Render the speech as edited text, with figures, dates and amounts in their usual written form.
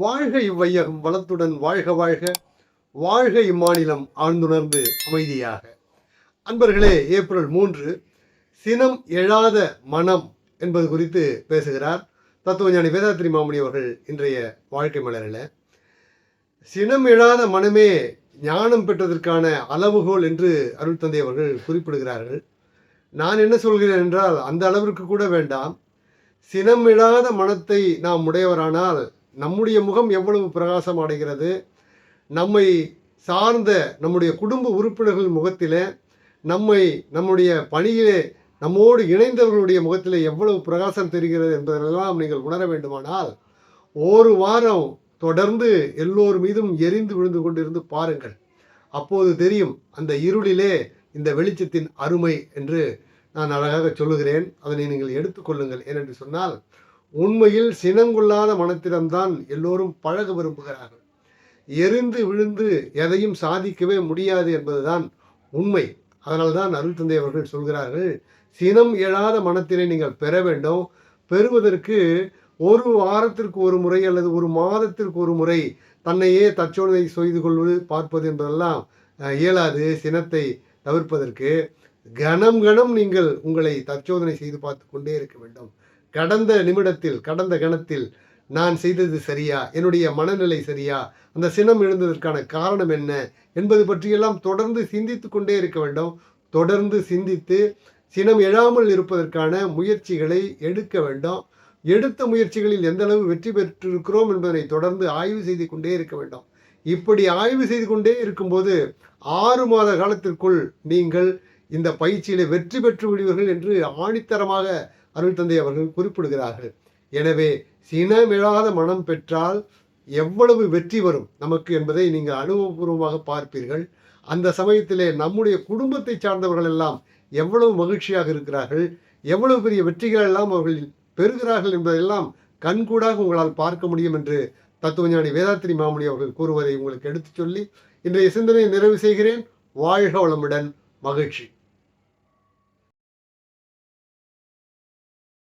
வாழ்க இவ்வையகம் வளத்துடன் வாழ்க வாழ்க, வாழ்க இம்மாநிலம் ஆழ்ந்துணர்ந்து அமைதியாக. அன்பர்களே, ஏப்ரல் 3 சினம் எழாத மனம் என்பது குறித்து பேசுகிறார் தத்துவஞானி வேதாத்ரி மாமுனி அவர்கள் இன்றைய வாழ்க்கை மலரில். சினம் எழாத மனமே ஞானம் பெற்றதற்கான அளவுகோல் என்று அருள் தந்தை அவர்கள் குறிப்பிடுகிறார்கள். நான் என்ன சொல்கிறேன் என்றால், அந்த அளவிற்கு கூட வேண்டாம். சினம் எழாத மனத்தை நாம் உடையவரானால் நம்முடைய முகம் எவ்வளவு பிரகாசம் அடைகிறது, நம்மை சார்ந்த நம்முடைய குடும்ப உறுப்பினர்கள் முகத்திலே, நம்முடைய பணியிலே நம்மோடு இணைந்தவர்களுடைய முகத்திலே எவ்வளவு பிரகாசம் தெரிகிறது என்பதெல்லாம் நீங்கள் உணர வேண்டுமானால் ஒரு வாரம் தொடர்ந்து எல்லோர் மீதும் எரிந்து விழுந்து கொண்டிருந்து பாருங்கள். அப்போது தெரியும் அந்த இருளிலே இந்த வெளிச்சத்தின் அருமை என்று நான் அழகாக சொல்லுகிறேன். அதனை நீங்கள் எடுத்துக்கொள்ளுங்கள். ஏனென்று சொன்னால், உண்மையில் சினங்கொள்ளாத மனத்திடம்தான் எல்லோரும் பழக விரும்புகிறார்கள். எரிந்து விழுந்து எதையும் சாதிக்கவே முடியாது என்பதுதான் உண்மை. அதனால்தான் அருள் தந்தை அவர்கள் சொல்கிறார்கள், சினம் எழாத மனத்தினை நீங்கள் பெற வேண்டும். பெறுவதற்கு ஒரு வாரத்திற்கு ஒரு முறை அல்லது ஒரு மாதத்திற்கு ஒரு முறை தன்னையே தற்சோதனை செய்து கொள்வது பார்ப்பது என்பதெல்லாம் இயலாது. சினத்தை தவிர்ப்பதற்கு கணம் கணம் நீங்கள் உங்களை தற்சோதனை செய்து பார்த்து கொண்டே இருக்க வேண்டும். கடந்த நிமிடத்தில், கடந்த கணத்தில் நான் செய்தது சரியா, என்னுடைய மனநிலை சரியா, அந்த சினம் எழுந்ததற்கான காரணம் என்ன என்பது பற்றியெல்லாம் தொடர்ந்து சிந்தித்து கொண்டே இருக்க வேண்டும். தொடர்ந்து சிந்தித்து சினம் எழாமல் இருப்பதற்கான முயற்சிகளை எடுக்க வேண்டும். எடுத்த முயற்சிகளில் எந்த அளவு வெற்றி பெற்றிருக்கிறோம் என்பதனை தொடர்ந்து ஆய்வு செய்து கொண்டே இருக்க வேண்டும். இப்படி ஆய்வு செய்து கொண்டே இருக்கும்போது 6 மாத காலத்திற்குள் நீங்கள் இந்த பயிற்சியிலே வெற்றி பெற்று விடுவீர்கள் என்று ஆணித்தரமாக அருள் தந்தை அவர்கள் குறிப்பிடுகிறார்கள். எனவே சினமெழாத மனம் பெற்றால் எவ்வளவு வெற்றி வரும் நமக்கு என்பதை நீங்கள் அனுபவபூர்வமாக பார்ப்பீர்கள். அந்த சமயத்திலே நம்முடைய குடும்பத்தை சார்ந்தவர்கள் எல்லாம் எவ்வளவு மகிழ்ச்சியாக இருக்கிறார்கள், எவ்வளவு பெரிய வெற்றிகள் எல்லாம் அவர்கள் பெறுகிறார்கள் என்பதெல்லாம் கண்கூடாக உங்களால் பார்க்க முடியும் என்று தத்துவஞானி வேதாத்ரி மாமுனி அவர்கள் கூறுவதை உங்களுக்கு எடுத்துச் சொல்லி இன்றைய சிந்தனையை நிறைவு செய்கிறேன். வாழ்க வளமுடன். மகிழ்ச்சி.